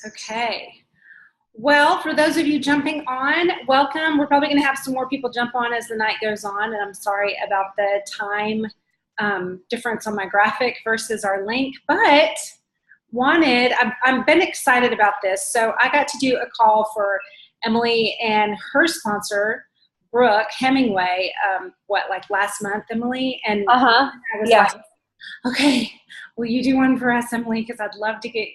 Okay. Well, for those of you jumping on, welcome. We're probably going to have some more people jump on as the night goes on, and I'm sorry about the time difference on my graphic versus our link, but I've been excited about this. So I got to do a call for Emily and her sponsor, Brooke Hemingway, like last month, Emily? And I was Yeah. like, okay, will you do one for us, Emily? Because I'd love to get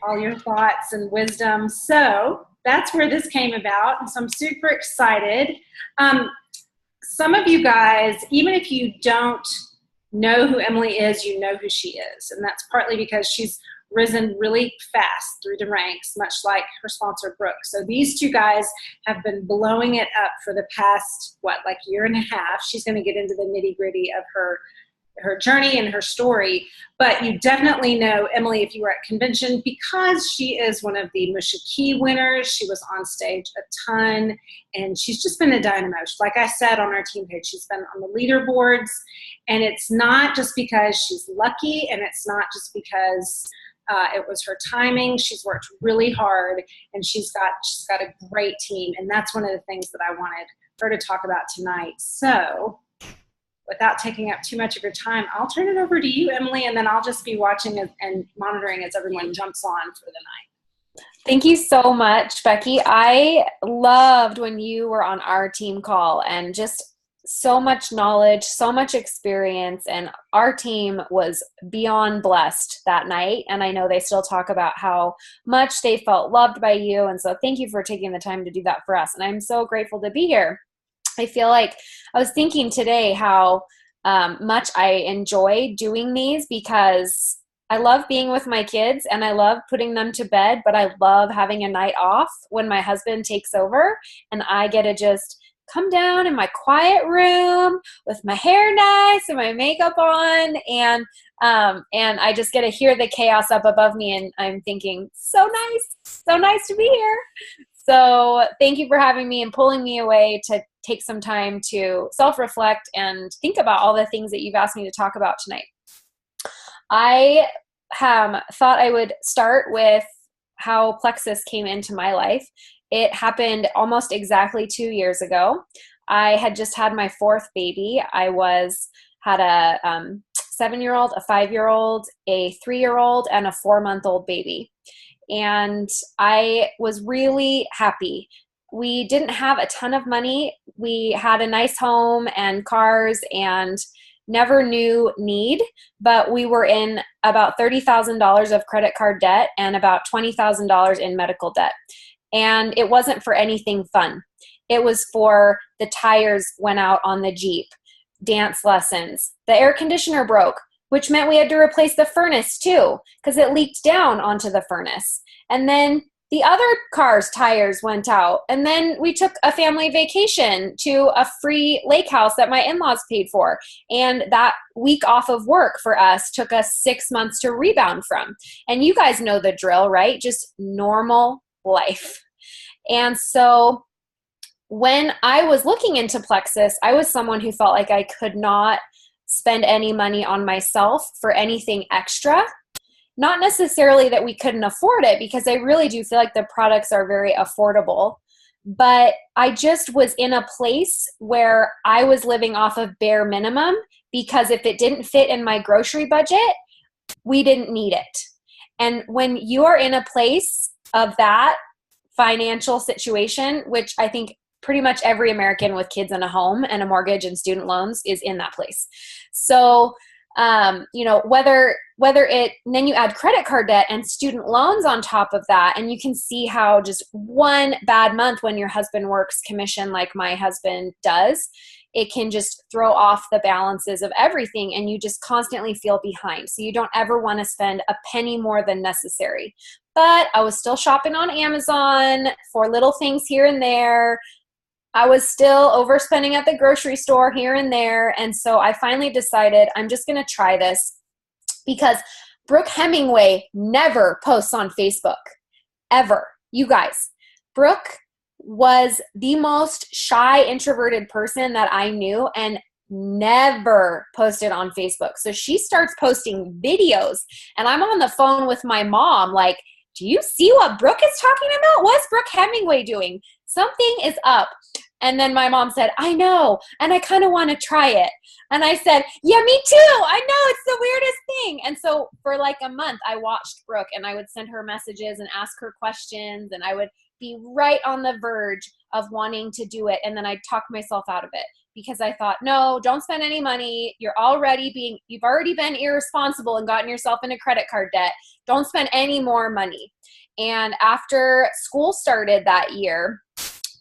all your thoughts and wisdom. So that's where this came about. And so I'm super excited. Some of you guys, even if you don't know who Emily is, you know who she is. And that's partly because she's risen really fast through the ranks, much like her sponsor, Brooke. So these two guys have been blowing it up for the past, year and a half. She's going to get into the nitty gritty of her journey and her story, but you definitely know Emily if you were at convention because she is one of the Musha Key winners. She was on stage a ton, and she's just been a dynamo. Like I said on our team page, she's been on the leaderboards, and it's not just because she's lucky, and it's not just because it was her timing. She's worked really hard, and she's got a great team, and that's one of the things that I wanted her to talk about tonight. So without taking up too much of your time, I'll turn it over to you, Emily, and then I'll just be watching and monitoring as everyone jumps on for the night. Thank you so much, Becky. I loved when you were on our team call, and just so much knowledge, so much experience, and our team was beyond blessed that night. And I know they still talk about how much they felt loved by you. And so thank you for taking the time to do that for us. And I'm so grateful to be here. I feel like I was thinking today how much I enjoy doing these because I love being with my kids and I love putting them to bed, but I love having a night off when my husband takes over and I get to just come down in my quiet room with my hair nice and my makeup on, and I just get to hear the chaos up above me, and I'm thinking, so nice to be here. So thank you for having me and pulling me away to take some time to self-reflect and think about all the things that you've asked me to talk about tonight. I thought I would start with how Plexus came into my life. It happened almost exactly 2 years ago. I had just had my fourth baby. I had a 7-year-old, a 5-year-old, a 3-year-old, and a 4-month-old baby. And I was really happy. We didn't have a ton of money. We had a nice home and cars and never knew need, but we were in about $30,000 of credit card debt and about $20,000 in medical debt. And it wasn't for anything fun. It was for the tires went out on the Jeep, dance lessons, the air conditioner broke, which meant we had to replace the furnace too, because it leaked down onto the furnace. And then the other car's tires went out. And then we took a family vacation to a free lake house that my in-laws paid for. And that week off of work for us took us 6 months to rebound from. And you guys know the drill, right? Just normal life. And so when I was looking into Plexus, I was someone who felt like I could not spend any money on myself for anything extra. Not necessarily that we couldn't afford it, because I really do feel like the products are very affordable, but I just was in a place where I was living off of bare minimum, because if it didn't fit in my grocery budget, we didn't need it. And when you are in a place of that financial situation, which I think pretty much every American with kids in a home and a mortgage and student loans is in that place. So, whether it, and then you add credit card debt and student loans on top of that, and you can see how just one bad month when your husband works commission like my husband does, it can just throw off the balances of everything, and you just constantly feel behind. So you don't ever want to spend a penny more than necessary. But I was still shopping on Amazon for little things here and there. I was still overspending at the grocery store here and there. And so I finally decided I'm just going to try this, because Brooke Hemingway never posts on Facebook, ever. You guys, Brooke was the most shy, introverted person that I knew and never posted on Facebook. So she starts posting videos, and I'm on the phone with my mom like, do you see what Brooke is talking about? What's Brooke Hemingway doing? Something is up. And then my mom said, I know, and I kind of want to try it. And I said, yeah, me too. I know, it's the weirdest thing. And so for like a month, I watched Brooke, and I would send her messages and ask her questions, and I would be right on the verge of wanting to do it. And then I'd talk myself out of it because I thought, no, don't spend any money. You've already been irresponsible and gotten yourself into credit card debt. Don't spend any more money. And after school started that year,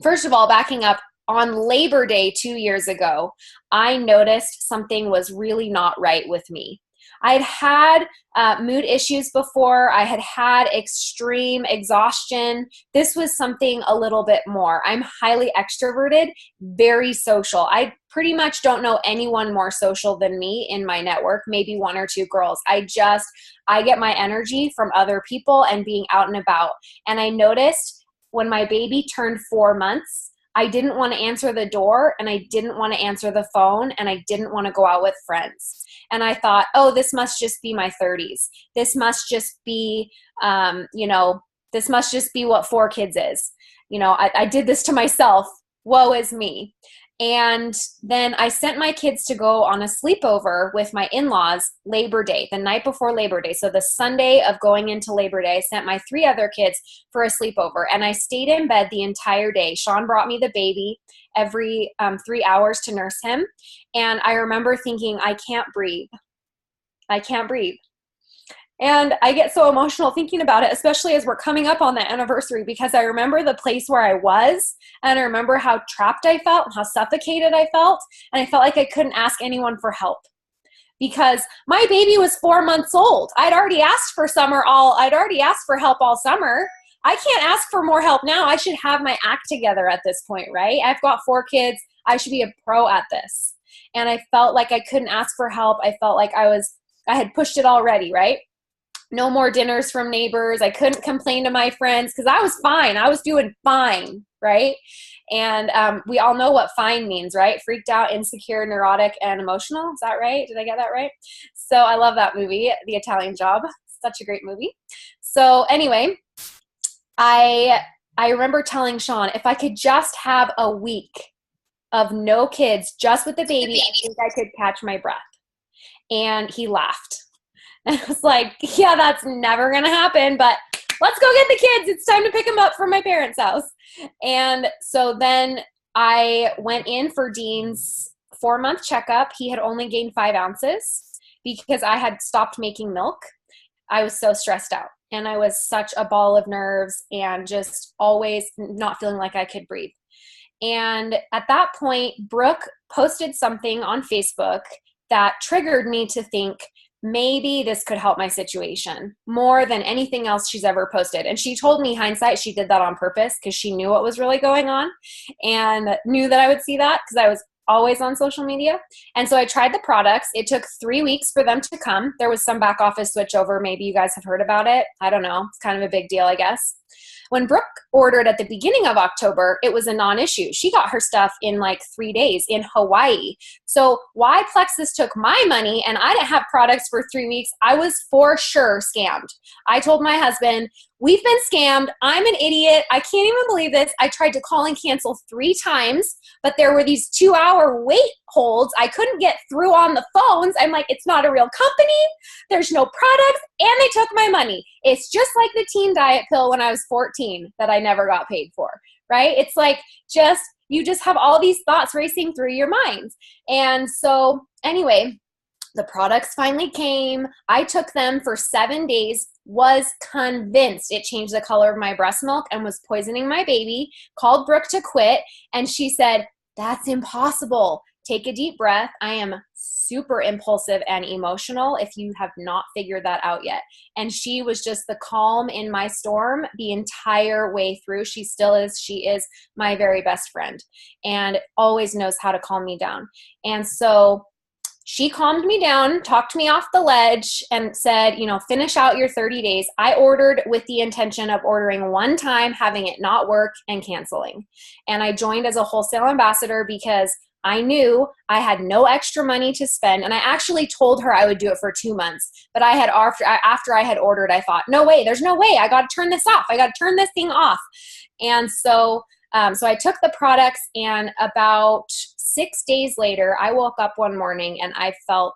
first of all, backing up, on Labor Day 2 years ago, I noticed something was really not right with me. I'd had mood issues before. I had had extreme exhaustion. This was something a little bit more. I'm highly extroverted, very social. I pretty much don't know anyone more social than me in my network, maybe one or two girls. I get my energy from other people and being out and about. And I noticed when my baby turned 4 months, I didn't want to answer the door, and I didn't want to answer the phone, and I didn't want to go out with friends. And I thought, oh, this must just be my 30s. This must just be, this must just be what 4 kids is. I did this to myself. Woe is me. And then I sent my kids to go on a sleepover with my in-laws Labor Day, the night before Labor Day. So the Sunday of going into Labor Day, I sent my 3 other kids for a sleepover, and I stayed in bed the entire day. Sean brought me the baby every 3 hours to nurse him. And I remember thinking, I can't breathe. I can't breathe. And I get so emotional thinking about it, especially as we're coming up on that anniversary, because I remember the place where I was, and I remember how trapped I felt and how suffocated I felt. And I felt like I couldn't ask anyone for help because my baby was 4 months old. I'd already asked for help all summer. I can't ask for more help now. I should have my act together at this point, right? I've got 4 kids. I should be a pro at this. And I felt like I couldn't ask for help. I felt like I had pushed it already, right? No more dinners from neighbors. I couldn't complain to my friends because I was fine. I was doing fine, right? And we all know what fine means, right? Freaked out, insecure, neurotic, and emotional. Is that right? Did I get that right? So I love that movie, The Italian Job. Such a great movie. So anyway, I remember telling Sean, if I could just have a week of no kids, just with the baby, I think I could catch my breath. And he laughed. And I was like, yeah, that's never going to happen, but let's go get the kids. It's time to pick them up from my parents' house. And so then I went in for Dean's 4-month checkup. He had only gained 5 ounces because I had stopped making milk. I was so stressed out, and I was such a ball of nerves and just always not feeling like I could breathe. And at that point, Brooke posted something on Facebook that triggered me to think, maybe this could help my situation more than anything else she's ever posted. And she told me, hindsight, she did that on purpose because she knew what was really going on and knew that I would see that because I was always on social media. And so I tried the products. It took 3 weeks for them to come. There was some back office switchover. Maybe you guys have heard about it. I don't know. It's kind of a big deal, I guess. When Brooke ordered at the beginning of October, it was a non-issue. She got her stuff in like 3 days in Hawaii. So why Plexus took my money and I didn't have products for 3 weeks, I was for sure scammed. I told my husband, we've been scammed. I'm an idiot. I can't even believe this. I tried to call and cancel 3 times, but there were these 2-hour wait holds. I couldn't get through on the phones. I'm like, it's not a real company. There's no products, and they took my money. It's just like the teen diet pill when I was 14 that I never got paid for, right? It's like you just have all these thoughts racing through your minds. And so anyway, the products finally came. I took them for 7 days, was convinced it changed the color of my breast milk and was poisoning my baby, called Brooke to quit, and she said, that's impossible. Take a deep breath. I am super impulsive and emotional if you have not figured that out yet. And she was just the calm in my storm the entire way through. She still is. She is my very best friend and always knows how to calm me down. And so she calmed me down, talked me off the ledge, and said, finish out your 30 days. I ordered with the intention of ordering one time, having it not work, and canceling. And I joined as a wholesale ambassador because I knew I had no extra money to spend, and I actually told her I would do it for 2 months. But I had after I had ordered, I thought, no way, there's no way. I got to turn this off. I got to turn this thing off. And so I took the products, and about 6 days later, I woke up one morning and I felt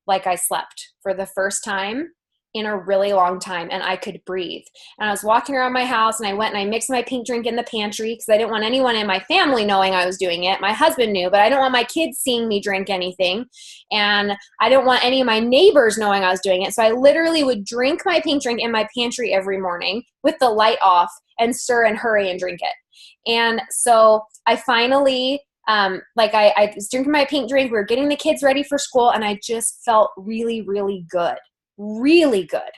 like I slept for the first time in a really long time, and I could breathe. And I was walking around my house, and I went and I mixed my pink drink in the pantry because I didn't want anyone in my family knowing I was doing it. My husband knew, but I didn't want my kids seeing me drink anything. And I didn't want any of my neighbors knowing I was doing it. So I literally would drink my pink drink in my pantry every morning with the light off and stir and hurry and drink it. And so I finally I was drinking my pink drink. We were getting the kids ready for school, and I just felt really, really good. Really good.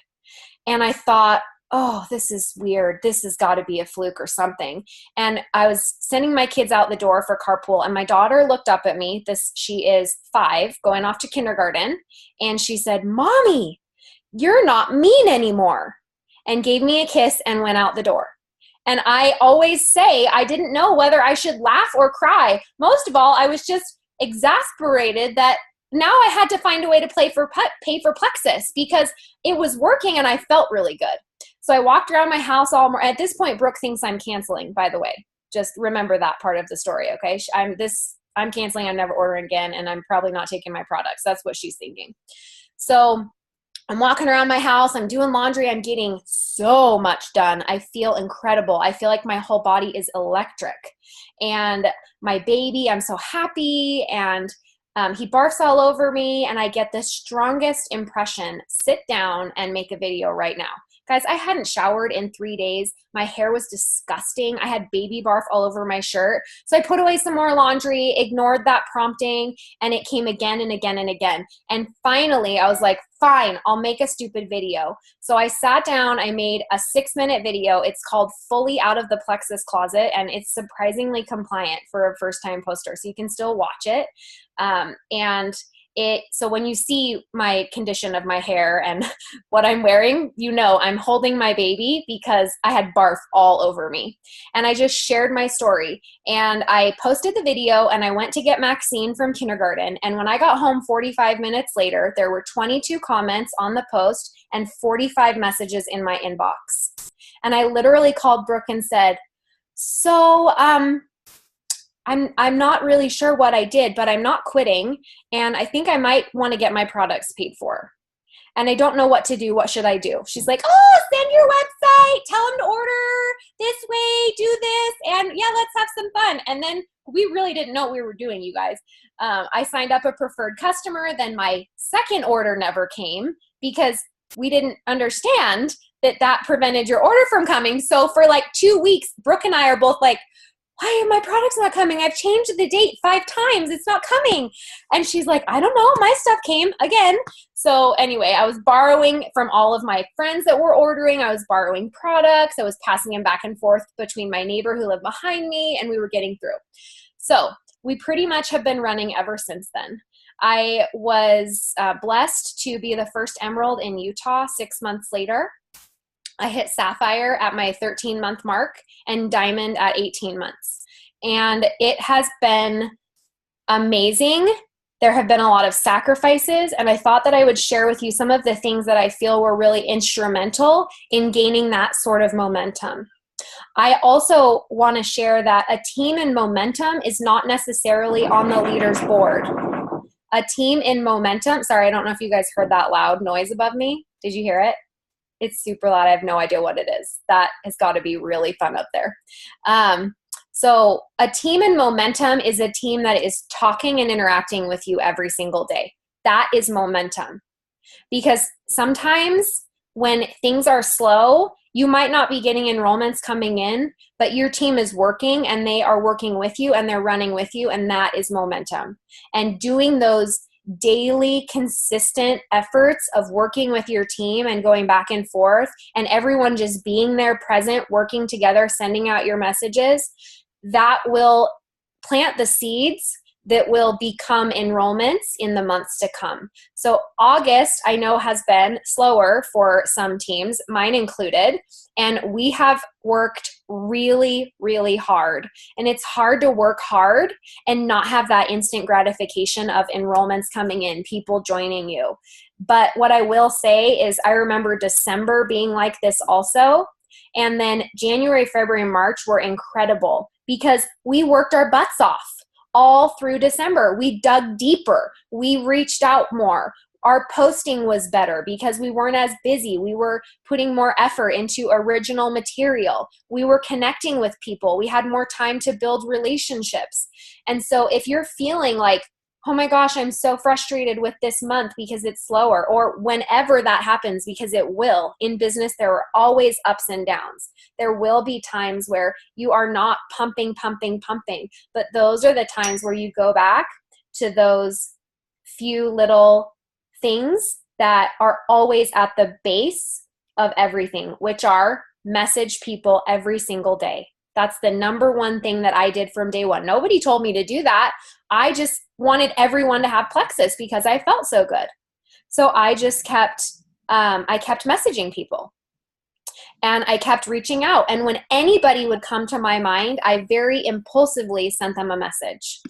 And I thought, oh, this is weird. This has got to be a fluke or something. And I was sending my kids out the door for carpool, and my daughter looked up at me. She is 5, going off to kindergarten. And she said, Mommy, you're not mean anymore. And gave me a kiss and went out the door. And I always say I didn't know whether I should laugh or cry. Most of all, I was just exasperated that now I had to find a way to pay for Plexus because it was working and I felt really good. So I walked around my house at this point, Brooke thinks I'm canceling, by the way. Just remember that part of the story, okay? I'm canceling, I'm never ordering again, and I'm probably not taking my products. That's what she's thinking. So I'm walking around my house, I'm doing laundry, I'm getting so much done. I feel incredible. I feel like my whole body is electric. And my baby, I'm so happy, and he barfs all over me, and I get the strongest impression. Sit down and make a video right now. Guys, I hadn't showered in 3 days. My hair was disgusting. I had baby barf all over my shirt. So I put away some more laundry, ignored that prompting, and it came again and again and again. And finally, I was like, fine, I'll make a stupid video. So I sat down, I made a 6-minute video. It's called Fully Out of the Plexus Closet, and it's surprisingly compliant for a first-time poster, so you can still watch it. So when you see my condition of my hair and what I'm wearing, you know I'm holding my baby because I had barf all over me. And I just shared my story, and I posted the video, and I went to get Maxine from kindergarten. And when I got home 45 minutes later, there were 22 comments on the post and 45 messages in my inbox. And I literally called Brooke and said, so, I'm not really sure what I did, but I'm not quitting, and I think I might want to get my products paid for. And I don't know what to do. What should I do? She's like, oh, send your website, tell them to order this way, do this, and yeah, let's have some fun. And then we really didn't know what we were doing, you guys. I signed up a preferred customer. Then my second order never came because we didn't understand that prevented your order from coming. So for like 2 weeks, Brooke and I are both like, why are my products not coming? I've changed the date 5 times. It's not coming. And she's like, I don't know. My stuff came again. So anyway, I was borrowing from all of my friends that were ordering. I was borrowing products. I was passing them back and forth between my neighbor who lived behind me, and we were getting through. So we pretty much have been running ever since then. I was blessed to be the first emerald in Utah 6 months later. I hit sapphire at my 13-month mark and diamond at 18 months. And it has been amazing. There have been a lot of sacrifices, and I thought that I would share with you some of the things that I feel were really instrumental in gaining that sort of momentum. I also want to share that a team in momentum is not necessarily on the leader's board. A team in momentum, sorry, I don't know if you guys heard that loud noise above me. Did you hear it? It's super loud. I have no idea what it is. That has got to be really fun up there. So a team in momentum is a team that is talking and interacting with you every single day. That is momentum. Because sometimes when things are slow, you might not be getting enrollments coming in, but your team is working and they are working with you and they're running with you, and that is momentum. And doing those daily consistent efforts of working with your team and going back and forth and everyone just being there present, working together, sending out your messages, that will plant the seeds that will become enrollments in the months to come. So August, I know, has been slower for some teams, mine included, and we have worked really, really hard. And it's hard to work hard and not have that instant gratification of enrollments coming in, people joining you. But what I will say is I remember December being like this also. And then January, February, and March were incredible because we worked our butts off all through December. We dug deeper. We reached out more. Our posting was better because we weren't as busy. We were putting more effort into original material. We were connecting with people. We had more time to build relationships. And so if you're feeling like, oh my gosh, I'm so frustrated with this month because it's slower, or whenever that happens, because it will. In business, there are always ups and downs. There will be times where you are not pumping, but those are the times where you go back to those few little things that are always at the base of everything, which are message people every single day. That's the number one thing that I did from day one. Nobody told me to do that. I just wanted everyone to have Plexus because I felt so good. So I just kept messaging people. And I kept reaching out. And when anybody would come to my mind, I very impulsively sent them a message.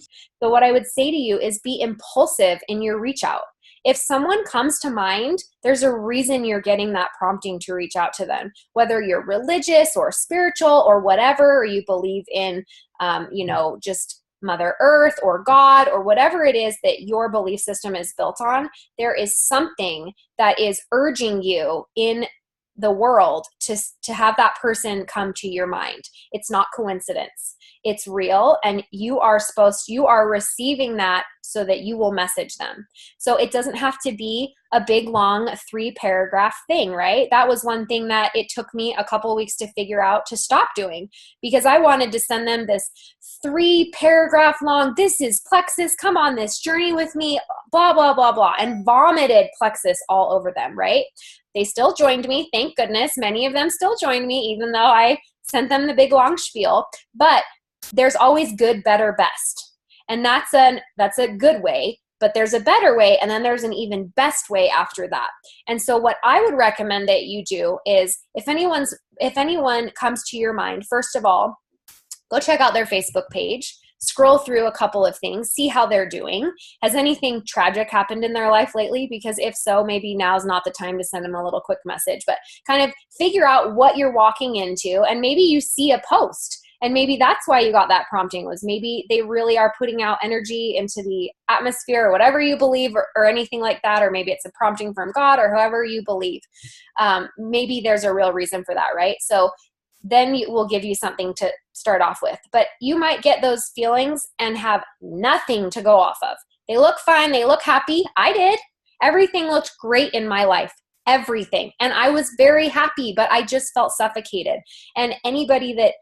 So what I would say to you is be impulsive in your reach out. If someone comes to mind, there's a reason you're getting that prompting to reach out to them, whether you're religious or spiritual or whatever, or you believe in, just Mother Earth or God or whatever it is that your belief system is built on. There is something that is urging you in the world to have that person come to your mind. It's not coincidence. It's real, and you are receiving that so that you will message them. So it doesn't have to be a big, long 3-paragraph thing, right? That was one thing that it took me a couple of weeks to figure out to stop doing, because I wanted to send them this 3-paragraph long, this is Plexus, come on this journey with me, blah, blah, blah, blah, and vomited Plexus all over them, right? They still joined me, thank goodness. Many of them still joined me, even though I sent them the big long spiel. But there's always good, better, best. And that's a good way, but there's a better way, and then there's an even best way after that. And so what I would recommend that you do is if anyone comes to your mind, first of all, go check out their Facebook page. Scroll through a couple of things, see how they're doing. Has anything tragic happened in their life lately? Because if so, maybe now's not the time to send them a little quick message, but kind of figure out what you're walking into. And maybe you see a post, and maybe that's why you got that prompting, was maybe they really are putting out energy into the atmosphere or whatever you believe, or anything like that. Or maybe it's a prompting from God or whoever you believe. Maybe there's a real reason for that, right? So then we'll give you something to start off with. But you might get those feelings and have nothing to go off of. They look fine. They look happy. I did. Everything looked great in my life. Everything. And I was very happy, but I just felt suffocated. And anybody that,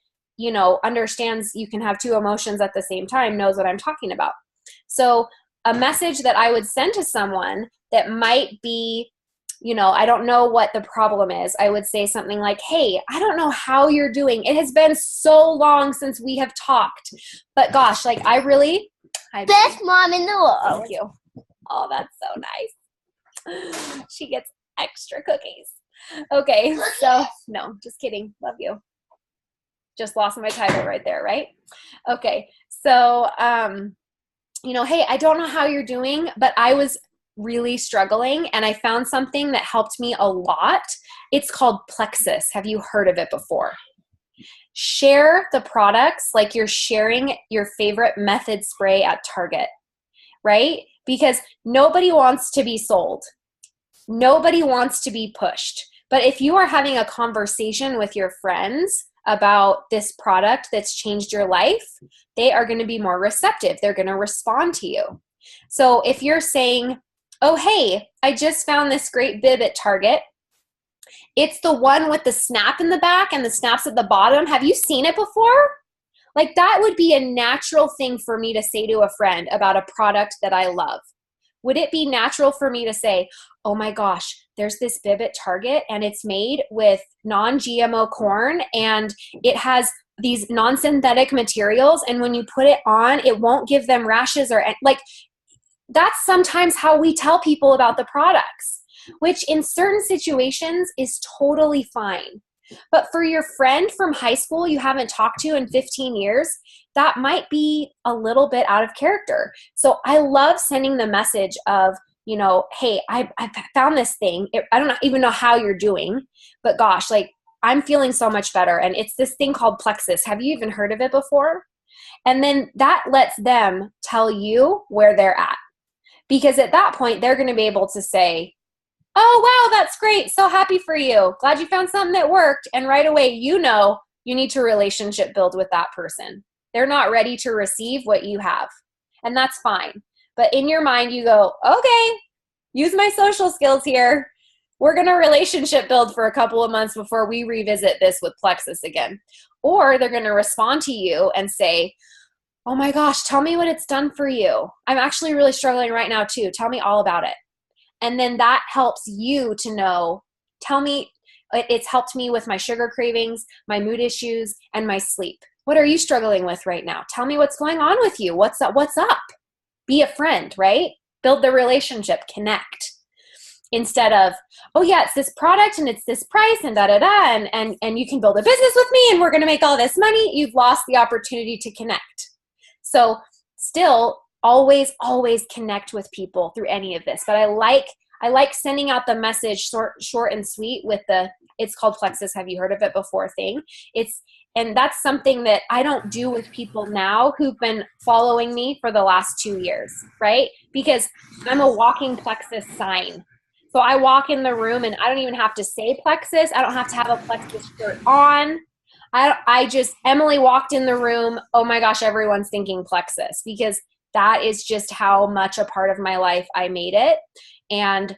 understands you can have two emotions at the same time knows what I'm talking about. So a message that I would send to someone that might be, I don't know what the problem is. I would say something like, hey, I don't know how you're doing. It has been so long since we have talked, but gosh, like Best mom in the world. Thank you. Oh, that's so nice. She gets extra cookies. Okay. So no, just kidding. Love you. Just lost my title right there. Right. Okay. So, hey, I don't know how you're doing, but I was really struggling, and I found something that helped me a lot. It's called Plexus. Have you heard of it before? Share the products like you're sharing your favorite Method spray at Target, right? Because nobody wants to be sold. Nobody wants to be pushed. But if you are having a conversation with your friends about this product that's changed your life, they are going to be more receptive. They're going to respond to you. So if you're saying, oh, hey, I just found this great bib at Target. It's the one with the snap in the back and the snaps at the bottom. Have you seen it before? Like, that would be a natural thing for me to say to a friend about a product that I love. Would it be natural for me to say, oh my gosh, there's this bib at Target and it's made with non-GMO corn and it has these non-synthetic materials, and when you put it on, it won't give them rashes or like, that's sometimes how we tell people about the products, which in certain situations is totally fine. But for your friend from high school you haven't talked to in 15 years, that might be a little bit out of character. So I love sending the message of, you know, hey, I found this thing. I don't even know how you're doing, but gosh, like, I'm feeling so much better. And it's this thing called Plexus. Have you even heard of it before? And then that lets them tell you where they're at. Because at that point, they're going to be able to say, oh, wow, that's great. So happy for you. Glad you found something that worked. And right away, you know, you need to relationship build with that person. They're not ready to receive what you have. And that's fine. But in your mind, you go, okay, use my social skills here. We're going to relationship build for a couple of months before we revisit this with Plexus again. Or they're going to respond to you and say, oh my gosh, tell me what it's done for you. I'm actually really struggling right now too. Tell me all about it. And then that helps you to know, tell me, it's helped me with my sugar cravings, my mood issues, and my sleep. What are you struggling with right now? Tell me what's going on with you. What's up? What's up? Be a friend, right? Build the relationship, connect. Instead of, oh yeah, it's this product and it's this price and da-da-da, and you can build a business with me and we're going to make all this money. You've lost the opportunity to connect. So still always connect with people through any of this. But I like sending out the message short and sweet with it's called Plexus. Have you heard of it before thing? And that's something that I don't do with people now who've been following me for the last 2 years, right? Because I'm a walking Plexus sign. So I walk in the room and I don't even have to say Plexus. I don't have to have a Plexus shirt on. Emily walked in the room. Oh my gosh, everyone's thinking Plexus, because that is just how much a part of my life I made it. And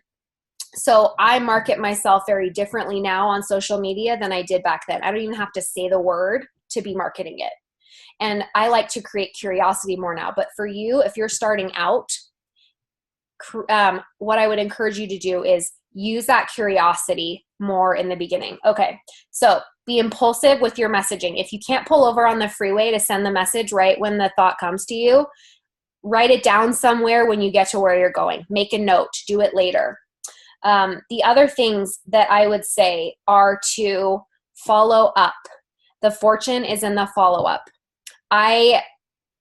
so I market myself very differently now on social media than I did back then. I don't even have to say the word to be marketing it. And I like to create curiosity more now. But for you, if you're starting out, what I would encourage you to do is use that curiosity more in the beginning. Okay, so be impulsive with your messaging. If you can't pull over on the freeway to send the message right when the thought comes to you, write it down somewhere when you get to where you're going. Make a note. Do it later. The other things that I would say are to follow up. The fortune is in the follow-up. I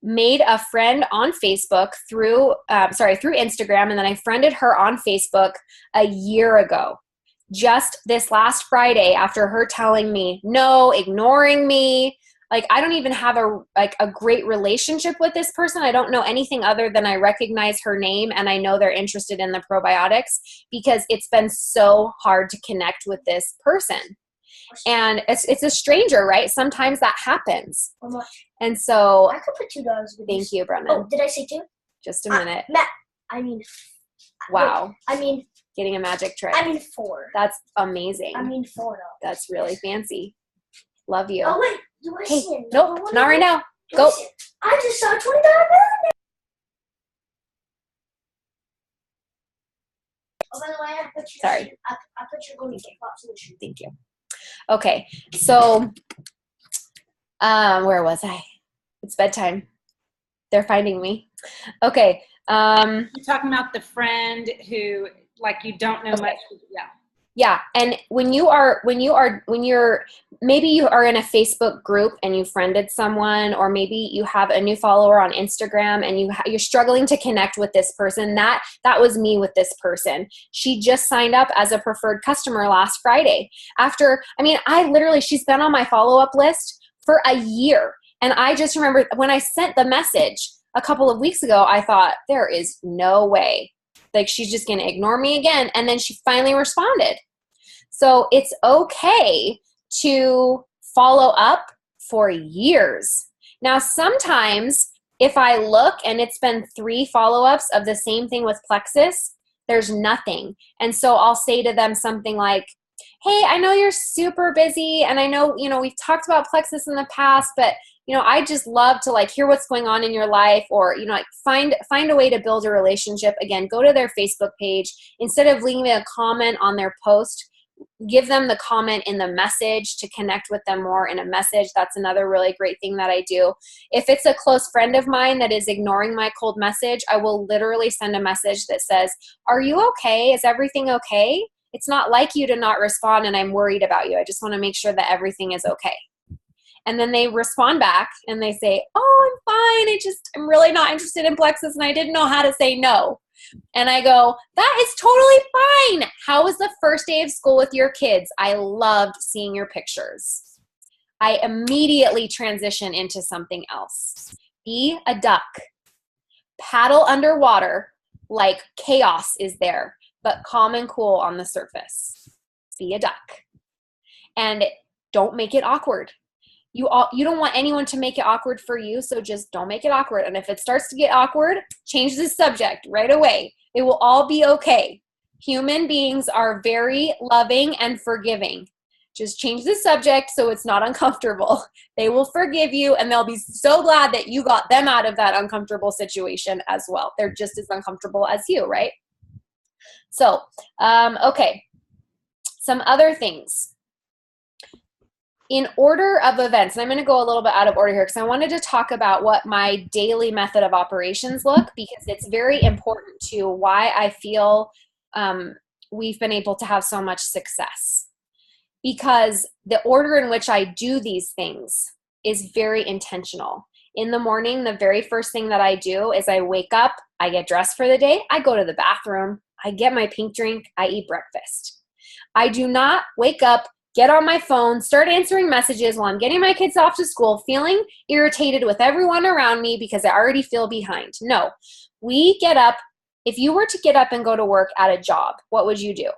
made a friend on Facebook through Instagram, and then I friended her on Facebook a year ago. Just this last Friday, after her telling me no, ignoring me, like I don't even have a great relationship with this person. I don't know anything other than I recognize her name and I know they're interested in the probiotics, because it's been so hard to connect with this person. And it's a stranger, right? Sometimes that happens. How much? And so I could put $2 with thank this. you, Brennan. Oh, did I say 2? Just a minute. Matt, I mean. Wow. Wait, getting a magic trick. 4. That's amazing. 4. That's really fancy. Love you. Oh wait, listen. Hey, nope, not right now. Go. Listen. I just saw $20 bill. Oh, by the way, I put you. Sorry. I put your going to kickbox solution. Thank you. Okay, so where was I? It's bedtime. They're finding me. Okay. You're talking about the friend who, like, you don't know much. Yeah. Yeah, and when you're maybe you are in a Facebook group and you friended someone, or maybe you have a new follower on Instagram and you're struggling to connect with this person. That was me with this person. She just signed up as a preferred customer last Friday. She's been on my follow-up list for a year. And I just remember when I sent the message a couple of weeks ago, I thought, there is no way. Like, she's just going to ignore me again. And then she finally responded. So it's okay to follow up for years. Now, sometimes if I look and it's been 3 follow-ups of the same thing with Plexus, there's nothing. And so I'll say to them something like, hey, I know you're super busy, and I know, we've talked about Plexus in the past, but I just love to hear what's going on in your life, or, find a way to build a relationship. Again, go to their Facebook page. Instead of leaving a comment on their post, give them the comment in the message to connect with them more in a message. That's another really great thing that I do. If it's a close friend of mine that is ignoring my cold message, I will literally send a message that says, are you okay? Is everything okay? It's not like you to not respond and I'm worried about you. I just want to make sure that everything is okay. And then they respond back and they say, oh, I'm fine. I'm really not interested in Plexus and I didn't know how to say no. And I go, that is totally fine. How was the first day of school with your kids? I loved seeing your pictures. I immediately transition into something else. Be a duck. Paddle underwater like chaos is there, but calm and cool on the surface. Be a duck. And don't make it awkward. You don't want anyone to make it awkward for you, so just don't make it awkward. And if it starts to get awkward, change the subject right away. It will all be okay. Human beings are very loving and forgiving. Just change the subject so it's not uncomfortable. They will forgive you, and they'll be so glad that you got them out of that uncomfortable situation as well. They're just as uncomfortable as you, right? So, okay. Some other things. In order of events, and I'm going to go a little bit out of order here because I wanted to talk about what my daily method of operations look, because it's very important to why I feel we've been able to have so much success. Because the order in which I do these things is very intentional. In the morning, the very first thing that I do is I wake up, I get dressed for the day, I go to the bathroom, I get my pink drink, I eat breakfast. I do not wake up, get on my phone, start answering messages while I'm getting my kids off to school, feeling irritated with everyone around me because I already feel behind. No, we get up. If you were to get up and go to work at a job, what would you do?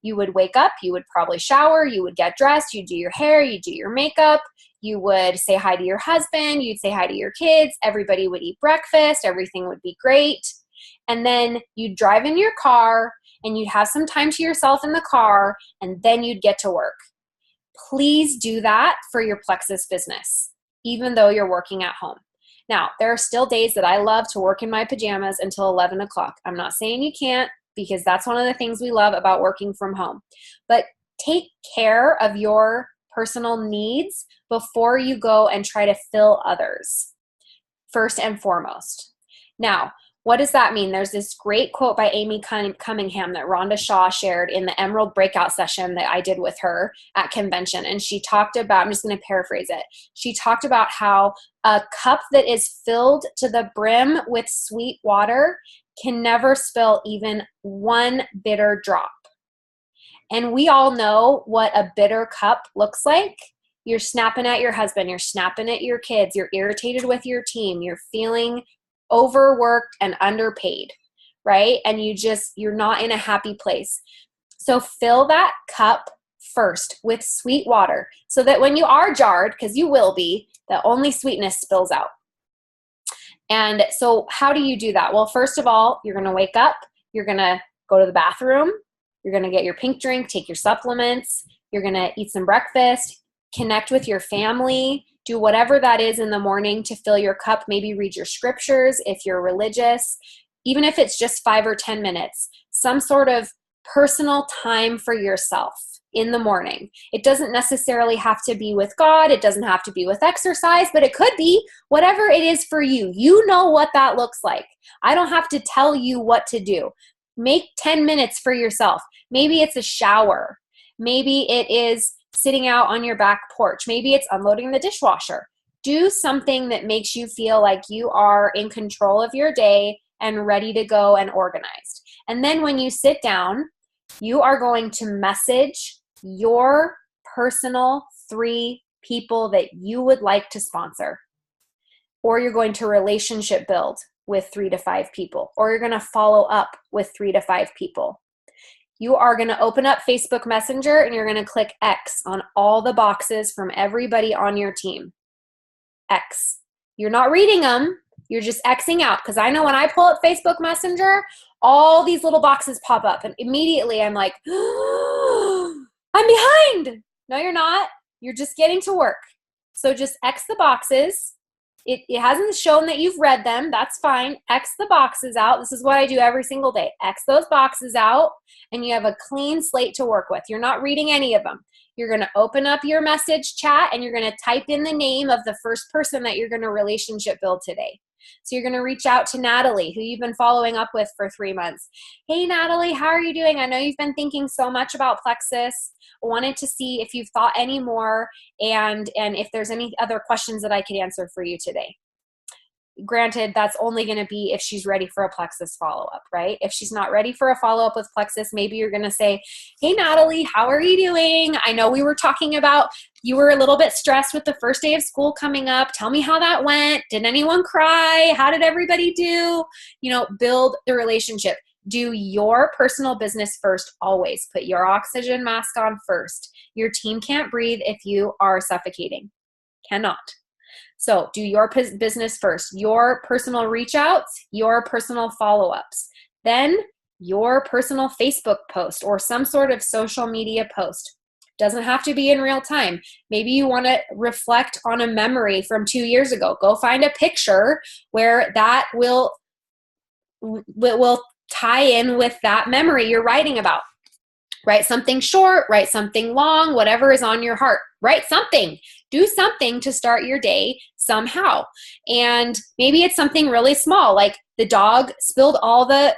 You would wake up, you would probably shower, you would get dressed, you'd do your hair, you'd do your makeup, you would say hi to your husband, you'd say hi to your kids, everybody would eat breakfast, everything would be great. And then you'd drive in your car, and you'd have some time to yourself in the car, and then you'd get to work. Please do that for your Plexus business, even though you're working at home. Now, there are still days that I love to work in my pajamas until 11 o'clock. I'm not saying you can't, because that's one of the things we love about working from home. But take care of your personal needs before you go and try to fill others, first and foremost. Now, what does that mean? There's this great quote by Amy Cunningham that Rhonda Shaw shared in the Emerald breakout session that I did with her at convention. And she talked about, I'm just going to paraphrase it. She talked about how a cup that is filled to the brim with sweet water can never spill even one bitter drop. And we all know what a bitter cup looks like. You're snapping at your husband, you're snapping at your kids, you're irritated with your team, you're feeling overworked and underpaid, right? And you're not in a happy place. So fill that cup first with sweet water so that when you are jarred, because you will be, the only sweetness spills out. And so how do you do that? Well, first of all, you're going to wake up, you're going to go to the bathroom, you're going to get your pink drink, take your supplements, you're going to eat some breakfast, connect with your family, do whatever that is in the morning to fill your cup. Maybe read your scriptures if you're religious, even if it's just 5 or 10 minutes, some sort of personal time for yourself in the morning. It doesn't necessarily have to be with God. It doesn't have to be with exercise, but it could be whatever it is for you. You know what that looks like. I don't have to tell you what to do. Make 10 minutes for yourself. Maybe it's a shower. Maybe it is sitting out on your back porch. Maybe it's unloading the dishwasher. Do something that makes you feel like you are in control of your day and ready to go and organized. And then when you sit down, you are going to message your personal 3 people that you would like to sponsor. Or you're going to relationship build with 3 to 5 people. Or you're going to follow up with 3 to 5 people. You are going to open up Facebook Messenger and you're going to click X on all the boxes from everybody on your team. X. You're not reading them. You're just Xing out. Because I know when I pull up Facebook Messenger, all these little boxes pop up. And immediately I'm like, oh, I'm behind. No, you're not. You're just getting to work. So just X the boxes it hasn't shown that you've read them. That's fine. X the boxes out. This is what I do every single day. X those boxes out, and you have a clean slate to work with. You're not reading any of them. You're going to open up your message chat, and you're going to type in the name of the first person that you're going to relationship build today. So you're going to reach out to Natalie, who you've been following up with for 3 months. Hey, Natalie, how are you doing? I know you've been thinking so much about Plexus. I wanted to see if you've thought any more and if there's any other questions that I could answer for you today. Granted, that's only going to be if she's ready for a Plexus follow-up, right? If she's not ready for a follow-up with Plexus, maybe you're going to say, hey, Natalie, how are you doing? I know we were talking about you were a little bit stressed with the first day of school coming up. Tell me how that went. Did anyone cry? How did everybody do? Build the relationship. Do your personal business first always. Put your oxygen mask on first. Your team can't breathe if you are suffocating. Cannot. So do your business first, your personal reach outs, your personal follow-ups, then your personal Facebook post or some sort of social media post. Doesn't have to be in real time. Maybe you want to reflect on a memory from 2 years ago. Go find a picture where that will tie in with that memory you're writing about. Write something short, write something long, whatever is on your heart. Write something. Do something to start your day somehow. And maybe it's something really small, like the dog spilled all the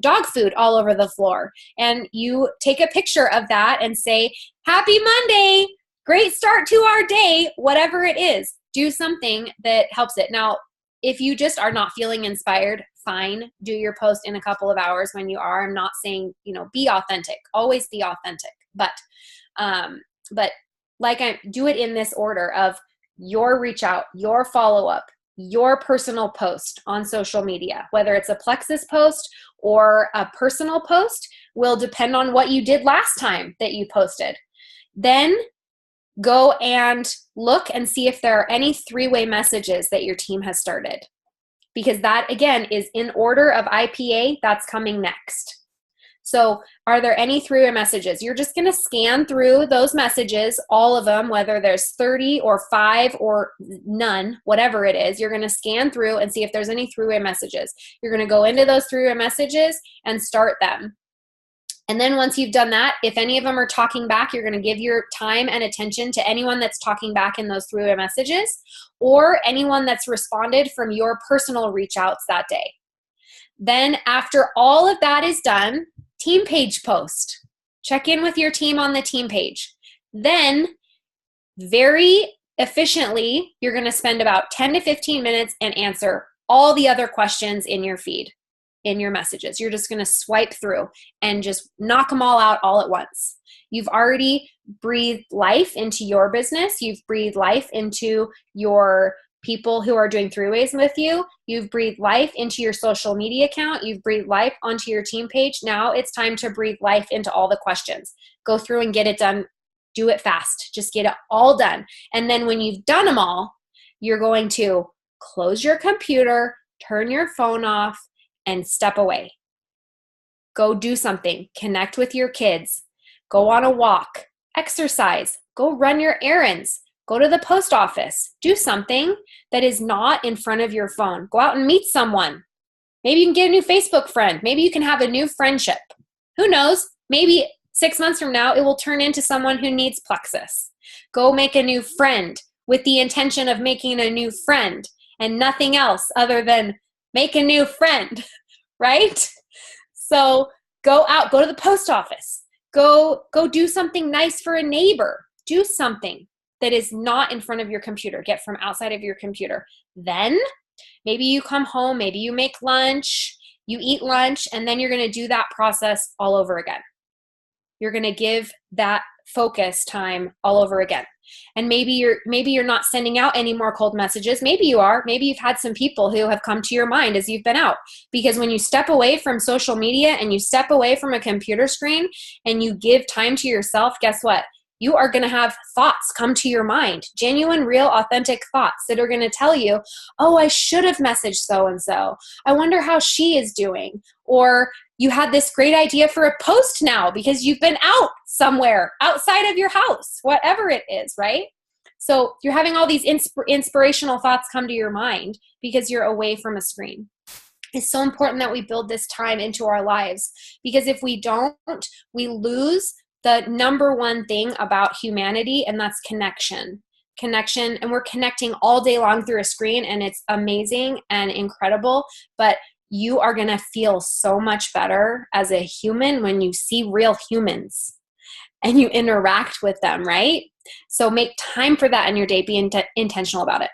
dog food all over the floor. And you take a picture of that and say, happy Monday, great start to our day, whatever it is. Do something that helps it. Now, if you just are not feeling inspired, fine. Do your post in a couple of hours when you are. I'm not saying, be authentic. Always be authentic. But like I do it in this order of your reach out, your follow-up, your personal post on social media, whether it's a Plexus post or a personal post, will depend on what you did last time that you posted. Then go and look and see if there are any three-way messages that your team has started. Because that, again, is in order of IPA, that's coming next. So are there any three-way messages? You're just going to scan through those messages, all of them, whether there's 30 or 5 or none, whatever it is. You're going to scan through and see if there's any three-way messages. You're going to go into those three-way messages and start them. And then once you've done that, if any of them are talking back, you're going to give your time and attention to anyone that's talking back in those three-way messages or anyone that's responded from your personal reach outs that day. Then after all of that is done, team page post. Check in with your team on the team page. Then very efficiently, you're going to spend about 10 to 15 minutes and answer all the other questions in your feed. In your messages. You're just going to swipe through and just knock them all out all at once. You've already breathed life into your business. You've breathed life into your people who are doing three-ways with you. You've breathed life into your social media account. You've breathed life onto your team page. Now it's time to breathe life into all the questions. Go through and get it done. Do it fast. Just get it all done. And then when you've done them all, you're going to close your computer, turn your phone off, and step away. Go do something. Connect with your kids. Go on a walk. Exercise. Go run your errands. Go to the post office. Do something that is not in front of your phone. Go out and meet someone. Maybe you can get a new Facebook friend. Maybe you can have a new friendship. Who knows? Maybe 6 months from now, it will turn into someone who needs Plexus. Go make a new friend with the intention of making a new friend and nothing else other than make a new friend, right? So go out, go to the post office, go do something nice for a neighbor. Do something that is not in front of your computer. Get from outside of your computer. Then maybe you come home, maybe you make lunch, you eat lunch, and then you're going to do that process all over again. You're going to give that focus time all over again. And maybe you're not sending out any more cold messages. Maybe you are. Maybe you've had some people who have come to your mind as you've been out. Because when you step away from social media and you step away from a computer screen and you give time to yourself, guess what? You are going to have thoughts come to your mind, genuine, real, authentic thoughts that are going to tell you, oh, I should have messaged so-and-so. I wonder how she is doing. Or you had this great idea for a post now because you've been out somewhere outside of your house, whatever it is, right? So you're having all these inspirational thoughts come to your mind because you're away from a screen. It's so important that we build this time into our lives, because if we don't, we lose the number one thing about humanity, and that's connection. And we're connecting all day long through a screen, and it's amazing and incredible, but you are going to feel so much better as a human when you see real humans and you interact with them, right? So make time for that in your day. Be intentional about it.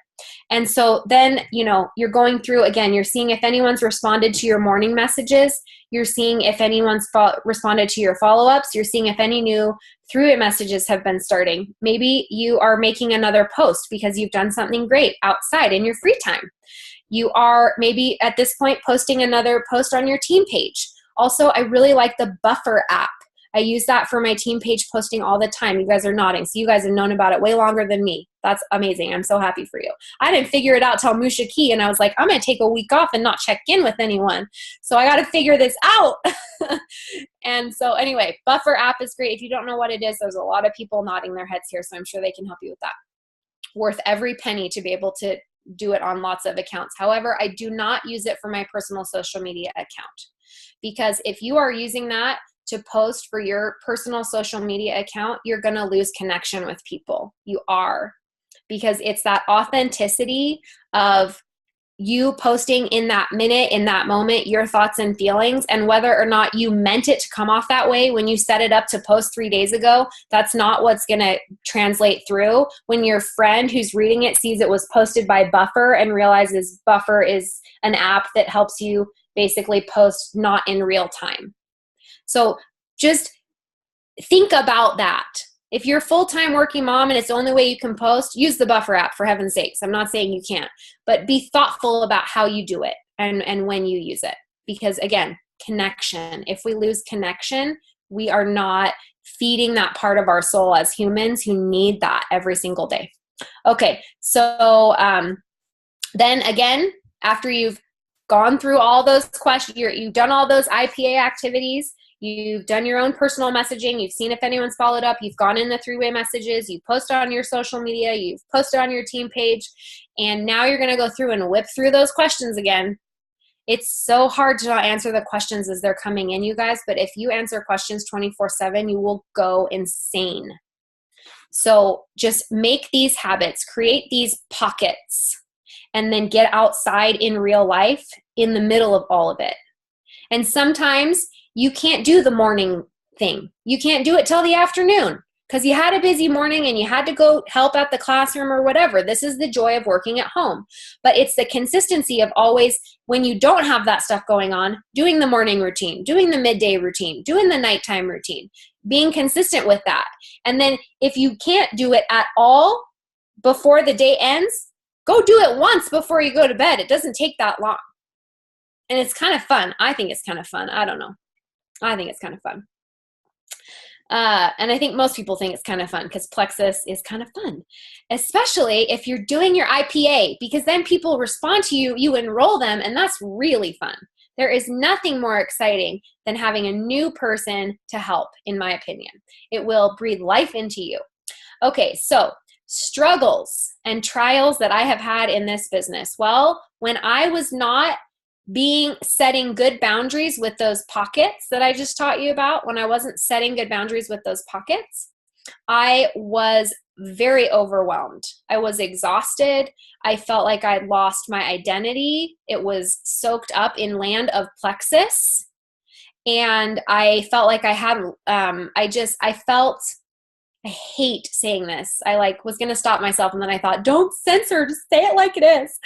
And so then, you're going through, again, you're seeing if anyone's responded to your morning messages. You're seeing if anyone's responded to your follow-ups. You're seeing if any new through-it messages have been starting. Maybe you are making another post because you've done something great outside in your free time. You are maybe at this point posting another post on your team page. Also, I really like the Buffer app. I use that for my team page posting all the time. You guys are nodding. So you guys have known about it way longer than me. That's amazing. I'm so happy for you. I didn't figure it out till Musha Key, and I was like, I'm going to take a week off and not check in with anyone. So I got to figure this out. And so anyway, Buffer app is great. If you don't know what it is, there's a lot of people nodding their heads here, so I'm sure they can help you with that. Worth every penny to be able to do it on lots of accounts. However, I do not use it for my personal social media account, because if you are using that to post for your personal social media account, you're going to lose connection with people. You are, because it's that authenticity of you posting in that minute, in that moment, your thoughts and feelings, and whether or not you meant it to come off that way when you set it up to post 3 days ago, that's not what's going to translate through when your friend who's reading it sees it was posted by Buffer and realizes Buffer is an app that helps you basically post not in real time. So just think about that. If you're a full-time working mom and it's the only way you can post, use the Buffer app, for heaven's sakes. I'm not saying you can't, but be thoughtful about how you do it and when you use it. Because again, connection. If we lose connection, we are not feeding that part of our soul as humans who need that every single day. Okay, so then again, after you've gone through all those questions, you've done all those IPA activities, you've done your own personal messaging, you've seen if anyone's followed up, you've gone in the three-way messages, you've posted on your social media, you've posted on your team page, and now you're going to go through and whip through those questions again. It's so hard to not answer the questions as they're coming in, you guys, but if you answer questions 24/7, you will go insane. So just make these habits, create these pockets, and then get outside in real life in the middle of all of it. And sometimes you can't do the morning thing. You can't do it till the afternoon because you had a busy morning and you had to go help at the classroom or whatever. This is the joy of working at home. But it's the consistency of always, when you don't have that stuff going on, doing the morning routine, doing the midday routine, doing the nighttime routine, being consistent with that. And then if you can't do it at all before the day ends, go do it once before you go to bed. It doesn't take that long. And it's kind of fun. I think it's kind of fun. I don't know. I think it's kind of fun. And I think most people think it's kind of fun because Plexus is kind of fun, especially if you're doing your IPA, because then people respond to you, you enroll them, and that's really fun. There is nothing more exciting than having a new person to help, in my opinion. It will breathe life into you. Okay, so struggles and trials that I have had in this business. Well, when I was not setting good boundaries with those pockets that I just taught you about, when I wasn't setting good boundaries with those pockets, I was very overwhelmed. I was exhausted. I felt like I'd lost my identity. It was soaked up in land of Plexus. And I felt like I hadn't, I hate saying this. I was going to stop myself, and then I thought, don't censor, just say it like it is.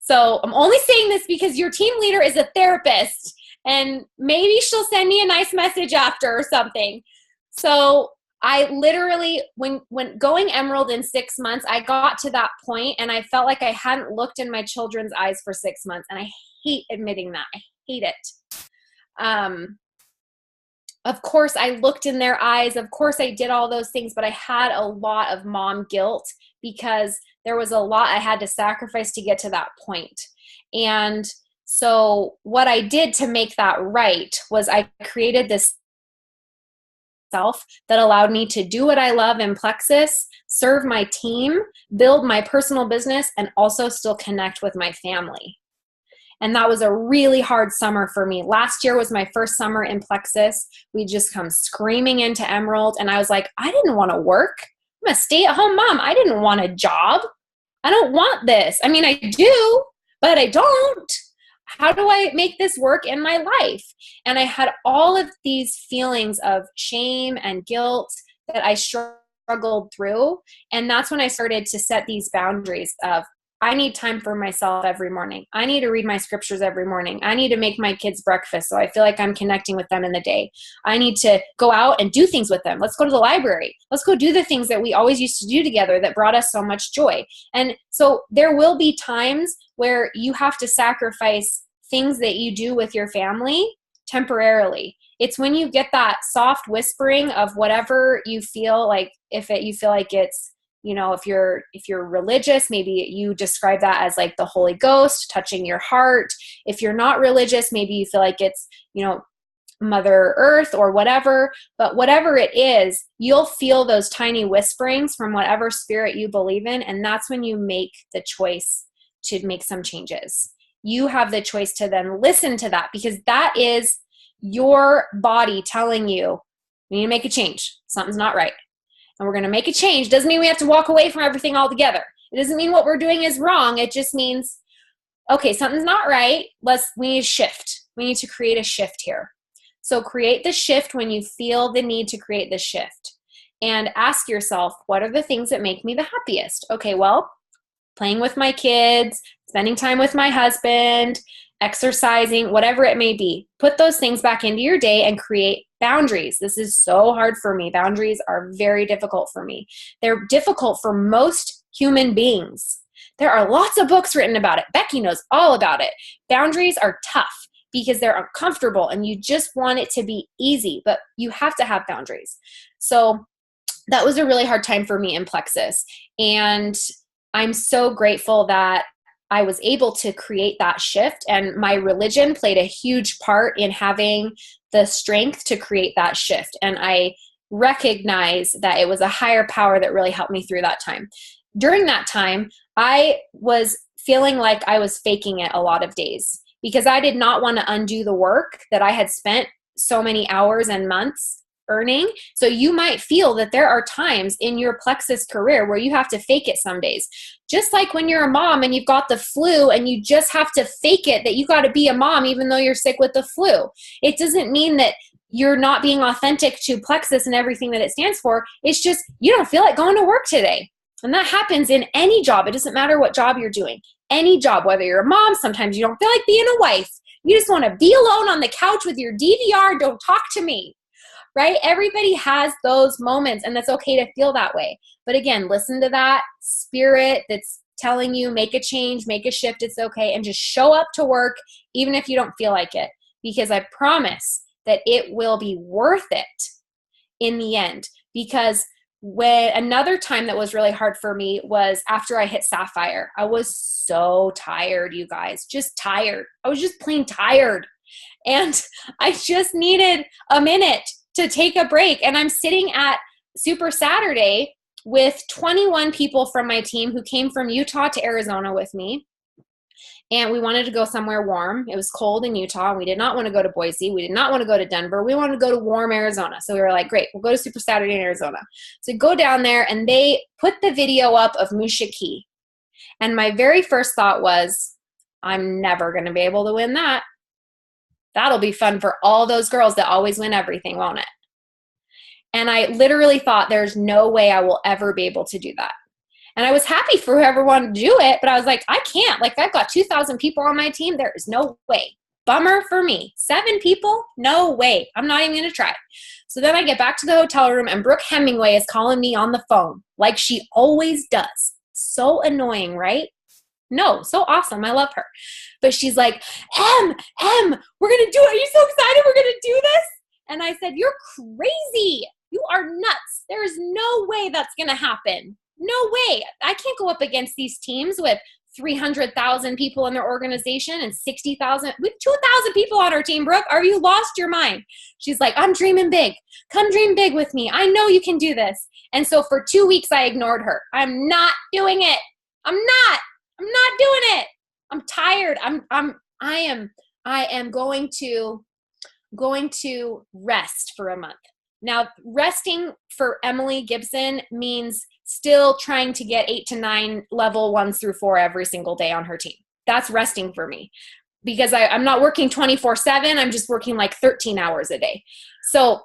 So I'm only saying this because your team leader is a therapist, and maybe she'll send me a nice message after or something. So I literally, when going Emerald in 6 months, I got to that point and I felt like I hadn't looked in my children's eyes for 6 months. And I hate admitting that. I hate it. Of course, I looked in their eyes. Of course, I did all those things, but I had a lot of mom guilt because there was a lot I had to sacrifice to get to that point. And so what I did to make that right was I created this that allowed me to do what I love in Plexus, serve my team, build my personal business, and also still connect with my family. And that was a really hard summer for me. Last year was my first summer in Plexus. We just come screaming into Emerald. And I was like, I didn't want to work. I'm a stay-at-home mom. I didn't want a job. I don't want this. I mean, I do, but I don't. How do I make this work in my life? And I had all of these feelings of shame and guilt that I struggled through. And that's when I started to set these boundaries of, I need time for myself every morning. I need to read my scriptures every morning. I need to make my kids breakfast so I feel like I'm connecting with them in the day. I need to go out and do things with them. Let's go to the library. Let's go do the things that we always used to do together that brought us so much joy. And so there will be times where you have to sacrifice things that you do with your family temporarily. It's when you get that soft whispering of whatever you feel like, you feel like it's, if you're religious, maybe you describe that as like the Holy Ghost touching your heart. If you're not religious, maybe you feel like it's, Mother Earth or whatever. But whatever it is, you'll feel those tiny whisperings from whatever spirit you believe in. And that's when you make the choice to make some changes. You have the choice to then listen to that, because that is your body telling you, we need to make a change. Something's not right. And we're going to make a change. Doesn't mean we have to walk away from everything altogether. It doesn't mean what we're doing is wrong. It just means, okay, something's not right. We need to shift. We need to create a shift here. So create the shift when you feel the need to create the shift. And ask yourself, what are the things that make me the happiest? Okay, well, playing with my kids, spending time with my husband, exercising, whatever it may be. Put those things back into your day and create boundaries. This is so hard for me. Boundaries are very difficult for me. They're difficult for most human beings. There are lots of books written about it. Becky knows all about it. Boundaries are tough because they're uncomfortable and you just want it to be easy, but you have to have boundaries. So that was a really hard time for me in Plexus. And I'm so grateful that I was able to create that shift, and my religion played a huge part in having the strength to create that shift. And I recognize that it was a higher power that really helped me through that time. During that time, I was feeling like I was faking it a lot of days because I did not want to undo the work that I had spent so many hours and months earning. So you might feel that there are times in your Plexus career where you have to fake it some days. Just like when you're a mom and you've got the flu and you just have to fake it that you got to be a mom even though you're sick with the flu. It doesn't mean that you're not being authentic to Plexus and everything that it stands for. It's just you don't feel like going to work today. And that happens in any job. It doesn't matter what job you're doing. Any job, whether you're a mom, sometimes you don't feel like being a wife. You just want to be alone on the couch with your DVR. Don't talk to me. Right? Everybody has those moments, and that's okay to feel that way. But again, listen to that spirit that's telling you, make a change, make a shift. It's okay. And just show up to work, even if you don't feel like it, because I promise that it will be worth it in the end. Because when another time that was really hard for me was after I hit Sapphire. I was so tired, you guys, just tired. I was just plain tired. And I just needed a minute to take a break. And I'm sitting at Super Saturday with 21 people from my team who came from Utah to Arizona with me. And we wanted to go somewhere warm. It was cold in Utah. We did not want to go to Boise. We did not want to go to Denver. We wanted to go to warm Arizona. So we were like, great, we'll go to Super Saturday in Arizona. So go down there, and they put the video up of Musha Key. And my very first thought was, I'm never going to be able to win that. That'll be fun for all those girls that always win everything, won't it? And I literally thought there's no way I will ever be able to do that. And I was happy for whoever wanted to do it, but I was like, I can't. Like, I've got 2,000 people on my team. There is no way. Bummer for me. 7 people? No way. I'm not even going to try. So then I get back to the hotel room, and Brooke Hemingway is calling me on the phone like she always does. So annoying, right? No, so awesome. I love her. But she's like, we're going to do it. Are you so excited we're going to do this? And I said, you're crazy. You are nuts. There is no way that's going to happen. No way. I can't go up against these teams with 300,000 people in their organization and 60,000. We have 2,000 people on our team, Brooke. Are you lost your mind? She's like, I'm dreaming big. Come dream big with me. I know you can do this. And so for 2 weeks, I ignored her. I'm not doing it. I'm not doing it. I'm tired. I am going to rest for a month. Now, resting for Emily Gibson means still trying to get 8 to 9 level 1s through 4 every single day on her team. That's resting for me because I'm not working 24/7. I'm just working like 13 hours a day. So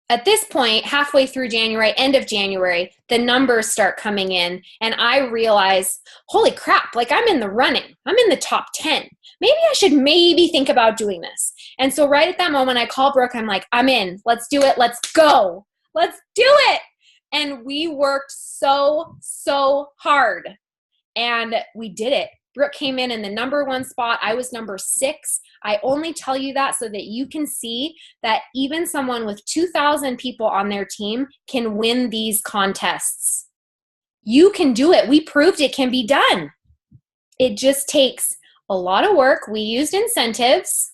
at this point, halfway through January, end of January, the numbers start coming in and I realize, holy crap, like I'm in the running. I'm in the top 10. Maybe I should think about doing this. And so right at that moment, I call Brooke. I'm like, I'm in. Let's do it. Let's go. Let's do it. And we worked so hard and we did it. Brooke came in the number 1 spot. I was number 6. I only tell you that so that you can see that even someone with 2,000 people on their team can win these contests. You can do it. We proved it can be done. It just takes a lot of work. We used incentives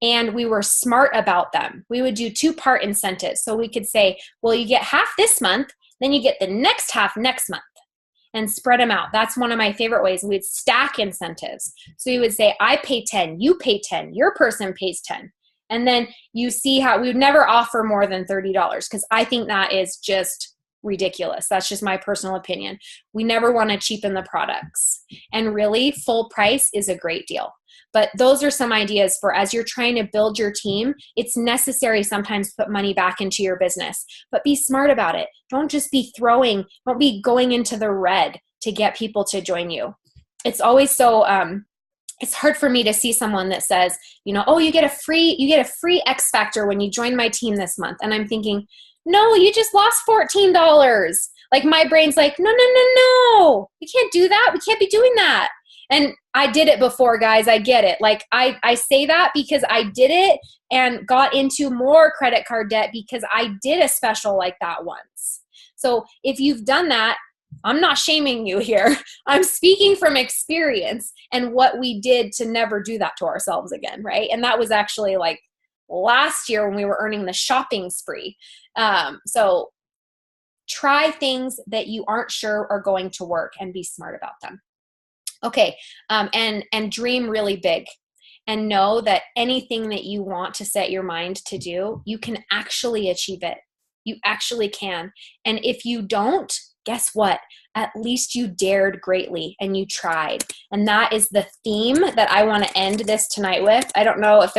and we were smart about them. We would do 2-part incentives. So we could say, well, you get half this month, then you get the next half next month. And spread them out. That's one of my favorite ways. We'd stack incentives. So you would say, I pay 10, you pay 10, your person pays 10. And then you see how we would never offer more than $30 because I think that is just ridiculous. That's just my personal opinion. We never want to cheapen the products. And really, full price is a great deal. But those are some ideas for as you're trying to build your team, it's necessary sometimes to put money back into your business. But be smart about it. Don't just be don't be going into the red to get people to join you. It's always so it's hard for me to see someone that says, oh, you get a free X Factor when you join my team this month. And I'm thinking, no, you just lost $14. Like my brain's like, no. We can't do that. We can't be doing that. And I did it before, guys. I get it. Like I say that because I did it and got into more credit card debt because I did a special like that once. So if you've done that, I'm not shaming you here. I'm speaking from experience and what we did to never do that to ourselves again, right? And that was actually like last year when we were earning the shopping spree. So try things that you aren't sure are going to work and be smart about them. Okay, and dream really big and know that anything that you want to set your mind to do, you can actually achieve it. You actually can. And if you don't, guess what? At least you dared greatly and you tried. And that is the theme that I want to end this tonight with. I don't know if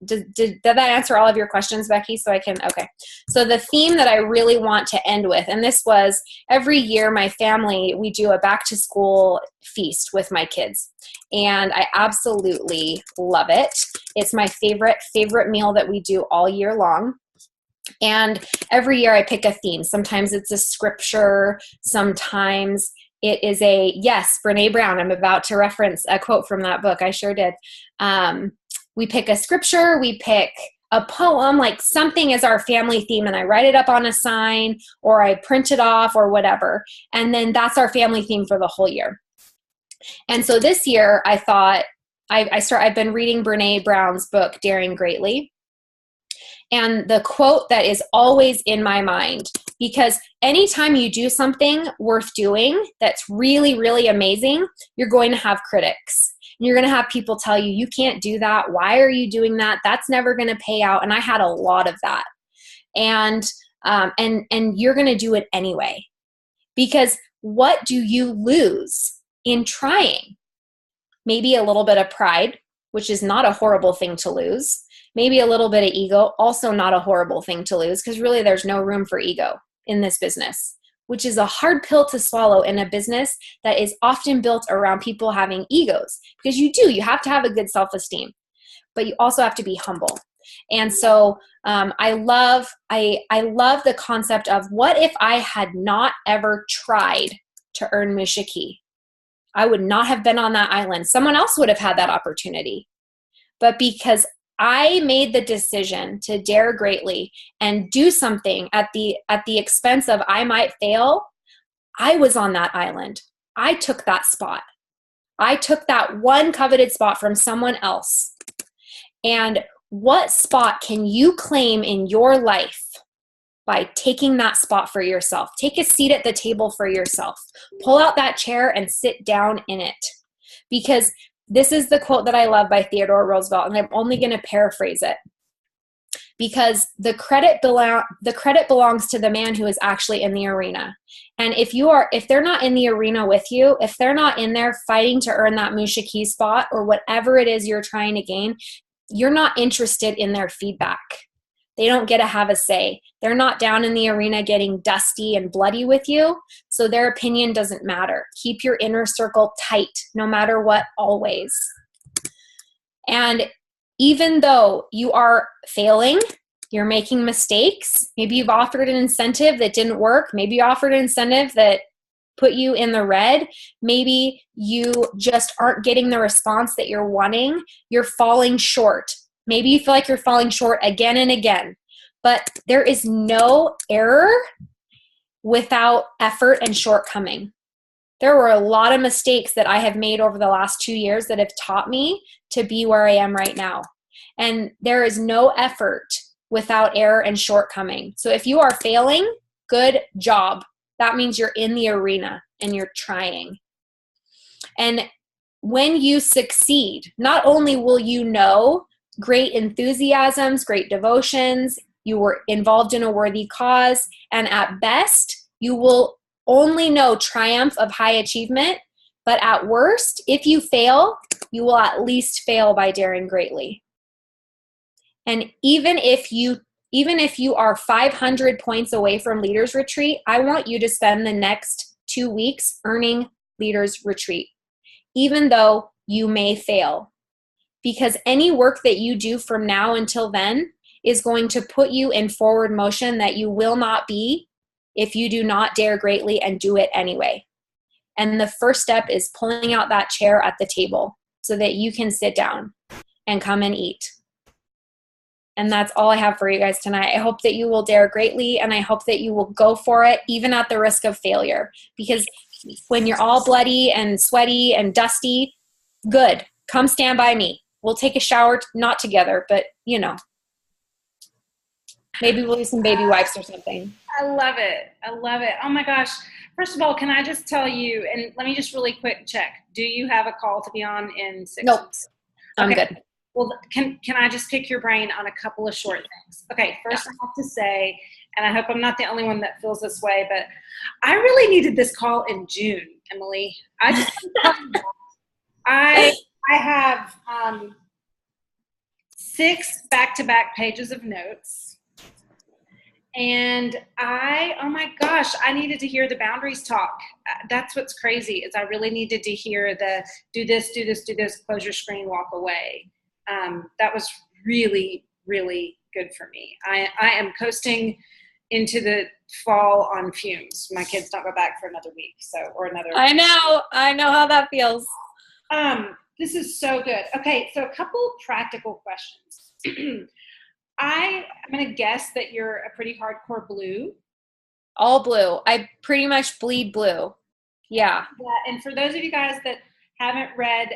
did that answer all of your questions, Becky? So I can, okay. So the theme that I really want to end with, and this was every year my family, we do a back to school feast with my kids. And I absolutely love it. It's my favorite meal that we do all year long. And every year I pick a theme. Sometimes it's a scripture. Sometimes it is yes, Brene Brown. I'm about to reference a quote from that book. I sure did. We pick a scripture. We pick a poem, like something is our family theme, and I write it up on a sign or I print it off or whatever. And then that's our family theme for the whole year. And so this year I thought I've been reading Brene Brown's book, Daring Greatly. And the quote that is always in my mind, because anytime you do something worth doing that's really, really amazing, you're going to have critics. You're going to have people tell you, you can't do that. Why are you doing that? That's never going to pay out. And I had a lot of that. And you're going to do it anyway. Because what do you lose in trying? Maybe a little bit of pride, which is not a horrible thing to lose. Maybe a little bit of ego, also not a horrible thing to lose, because really there's no room for ego in this business, which is a hard pill to swallow in a business that is often built around people having egos, because you have to have a good self-esteem, but you also have to be humble. And so I love the concept of what if I had not ever tried to earn Mushiki? I would not have been on that island. Someone else would have had that opportunity. But because I made the decision to dare greatly and do something at the expense of I might fail, I was on that island. I took that spot. I took that one coveted spot from someone else. And what spot can you claim in your life by taking that spot for yourself? Take a seat at the table for yourself. Pull out that chair and sit down in it. Because this is the quote that I love by Theodore Roosevelt, and I'm only going to paraphrase it. Because the credit belongs to the man who is actually in the arena. And if they're not in the arena with you, if they're not in there fighting to earn that Musha Key spot or whatever it is you're trying to gain, you're not interested in their feedback. They don't get to have a say. They're not down in the arena getting dusty and bloody with you, so their opinion doesn't matter. Keep your inner circle tight, no matter what, always. And even though you are failing, you're making mistakes, maybe you've offered an incentive that didn't work, maybe you offered an incentive that put you in the red, maybe you just aren't getting the response that you're wanting, you're falling short. Maybe you feel like you're falling short again and again, but there is no error without effort and shortcoming. There were a lot of mistakes that I have made over the last 2 years that have taught me to be where I am right now. And there is no effort without error and shortcoming. So if you are failing, good job. That means you're in the arena and you're trying. And when you succeed, not only will you know great enthusiasms, great devotions, you were involved in a worthy cause, and at best, you will only know triumph of high achievement, but at worst, if you fail, you will at least fail by daring greatly. And even if you are 500 points away from Leaders Retreat, I want you to spend the next 2 weeks earning Leaders Retreat, even though you may fail. Because any work that you do from now until then is going to put you in forward motion that you will not be if you do not dare greatly and do it anyway. And the first step is pulling out that chair at the table so that you can sit down and come and eat. And that's all I have for you guys tonight. I hope that you will dare greatly, and I hope that you will go for it, even at the risk of failure. Because when you're all bloody and sweaty and dusty, good. Come stand by me. We'll take a shower, not together, but, maybe we'll use some baby wipes or something. I love it. I love it. Oh my gosh. First of all, can I just tell you, and let me just really quick check. Do you have a call to be on in 6 Nope. weeks? I'm Okay. good. Well, can I just pick your brain on a couple of short things? Okay, first I have to say, and I hope I'm not the only one that feels this way, but I really needed this call in June, Emily. I have 6 back-to-back pages of notes, and oh my gosh, I needed to hear the boundaries talk. That's what's crazy, is I really needed to hear the do this, do this, do this, close your screen, walk away. That was really, really good for me. I am coasting into the fall on fumes. My kids don't go back for another week, or another. I know how that feels. This is so good. Okay, so a couple practical questions. I'm going to guess that you're a pretty hardcore blue. All blue. I pretty much bleed blue. Yeah. And for those of you guys that haven't read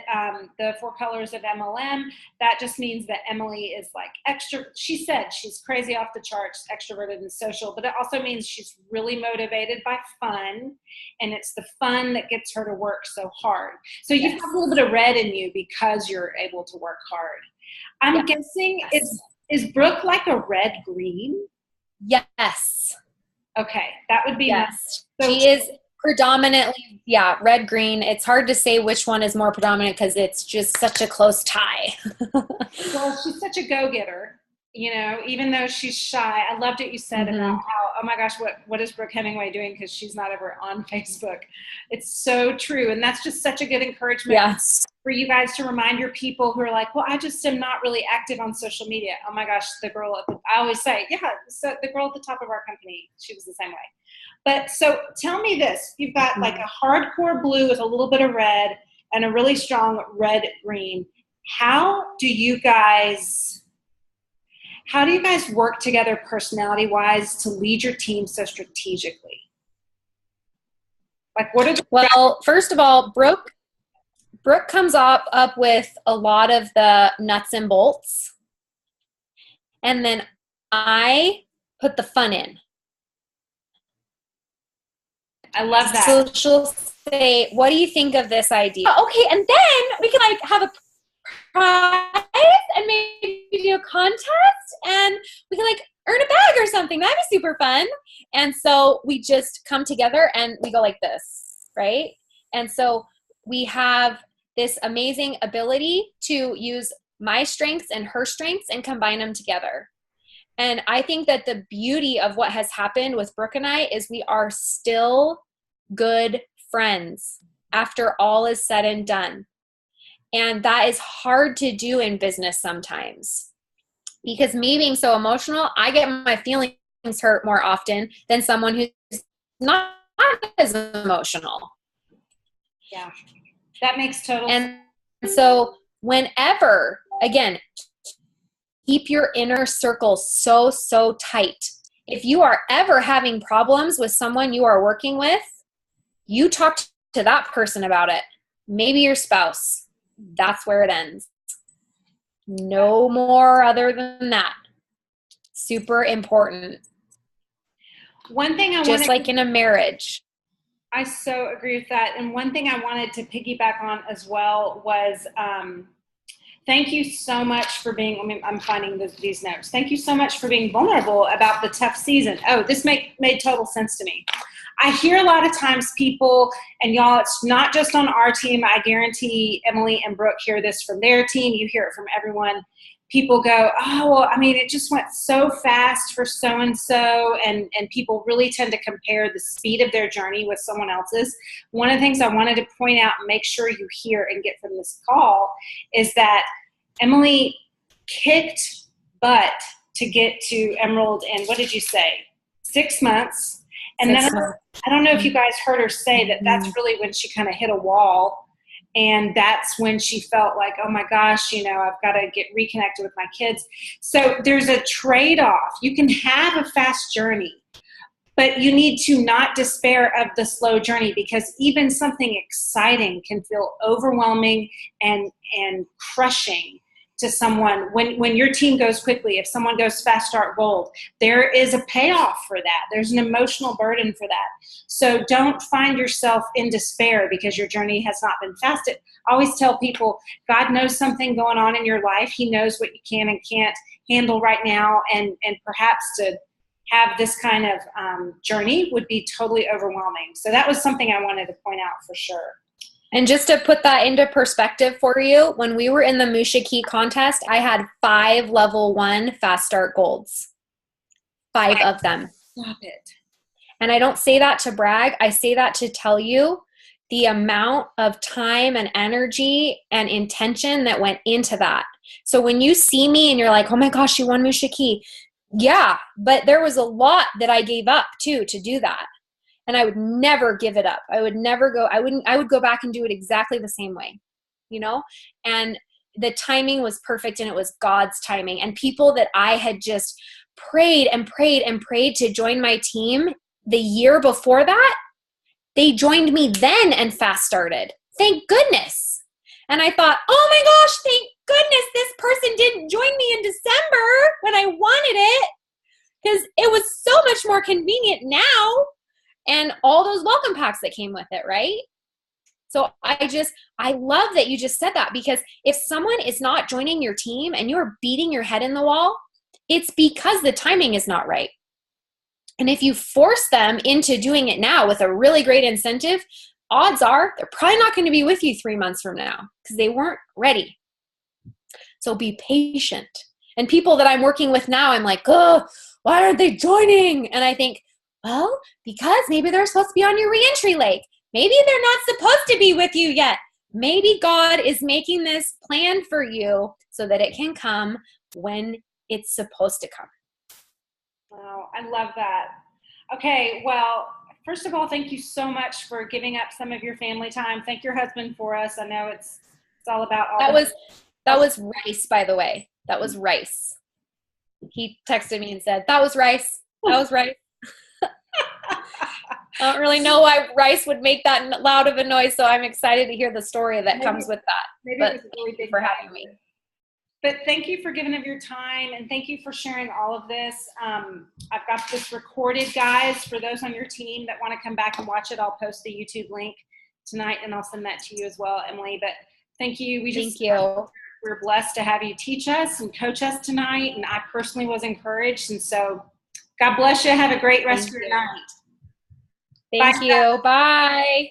the 4 Colors of MLM, that just means that Emily is like extra. She said she's crazy off the charts, extroverted and social, but it also means she's really motivated by fun, and it's the fun that gets her to work so hard. So you've got a little bit of red in you because you're able to work hard. I'm guessing is Brooke like a red-green? Yes. Okay, that would be yes. So she is predominantly, red, green. It's hard to say which one is more predominant because it's just such a close tie. Well, she's such a go-getter, even though she's shy. I loved what you said about how, oh my gosh, what is Brooke Hemingway doing because she's not ever on Facebook. It's so true, and that's just such a good encouragement for you guys to remind your people who are like, well, I just am not really active on social media. Oh my gosh, I always say, so the girl at the top of our company, she was the same way. But so tell me this, you've got like a hardcore blue with a little bit of red and a really strong red-green. How do you guys work together personality-wise to lead your team so strategically? Like, what are the Well, first of all, Brooke comes up with a lot of the nuts and bolts. And then I put the fun in. I love that. So she'll say, what do you think of this idea? Okay, and then we can like have a prize and maybe do a contest and we can like earn a bag or something. That'd be super fun. And so we just come together and we go like this, right? And so we have this amazing ability to use my strengths and her strengths and combine them together. And I think that the beauty of what has happened with Brooke and I is we are still good friends after all is said and done. And that is hard to do in business sometimes. Because me being so emotional, I get my feelings hurt more often than someone who's not as emotional. Yeah, that makes total sense. And so whenever, again, keep your inner circle so tight. If you are ever having problems with someone you are working with, you talk to that person about it. Maybe your spouse. That's where it ends. No more other than that. Super important. One thing just like in a marriage. I so agree with that. And one thing I wanted to piggyback on as well was thank you so much for being, I'm finding these notes. Thank you so much for being vulnerable about the tough season. Oh, this made total sense to me. I hear a lot of times people, and y'all, it's not just on our team. I guarantee Emily and Brooke hear this from their team. You hear it from everyone. People go, oh, well, I mean, it just went so fast for so-and-so, and people really tend to compare the speed of their journey with someone else's. One of the things I wanted to point out and make sure you hear and get from this call is that Emily kicked butt to get to Emerald in, what did you say, 6 months? And then I don't know if you guys heard her say that that's really when she kind of hit a wall. And that's when she felt like, oh my gosh, you know, I've got to get reconnected with my kids. So there's a trade-off. You can have a fast journey, but you need to not despair of the slow journey, because even something exciting can feel overwhelming and crushing to someone. When your team goes quickly, if someone goes fast start gold, there is a payoff for that. There's an emotional burden for that. So don't find yourself in despair because your journey has not been fast. I always tell people, God knows something going on in your life. He knows what you can and can't handle right now. And perhaps to have this kind of journey would be totally overwhelming. So that was something I wanted to point out for sure. And just to put that into perspective for you, when we were in the Musha Key contest, I had 5 level 1 fast start golds. 5 of them. Stop it. And I don't say that to brag. I say that to tell you the amount of time and energy and intention that went into that. So when you see me and you're like, oh my gosh, you won Musha Key. Yeah, but there was a lot that I gave up too to do that. And I would never give it up. I would go back and do it exactly the same way, you know? And the timing was perfect, and it was God's timing. And people that I had just prayed and prayed and prayed to join my team the year before that, they joined me then and fast started. Thank goodness. And I thought, oh my gosh, thank goodness this person didn't join me in December when I wanted it, because it was so much more convenient now. And all those welcome packs that came with it, right? So I love that you just said that, because if someone is not joining your team and you're beating your head in the wall, it's because the timing is not right. And if you force them into doing it now with a really great incentive, odds are they're probably not going to be with you 3 months from now because they weren't ready. So be patient. And people that I'm working with now, I'm like, oh, why aren't they joining? And I think, well, because maybe they're supposed to be on your reentry lake. Maybe they're not supposed to be with you yet. Maybe God is making this plan for you so that it can come when it's supposed to come. Wow, I love that. Okay, well, first of all, thank you so much for giving up some of your family time. Thank your husband for us. I know it's all about all that was rice, by the way. That was rice. He texted me and said, that was rice. That was rice. I don't really know why rice would make that loud of a noise, so I'm excited to hear the story that comes with that. Maybe But it was a really big for having me. But thank you for giving of your time, and thank you for sharing all of this. I've got this recorded, guys. For those on your team that want to come back and watch it, I'll post the YouTube link tonight, and I'll send that to you as well, Emily. But thank you. Thank you. We're blessed to have you teach us and coach us tonight, and I personally was encouraged. And so God bless you. Have a great rest of your night. Thank you. Bye.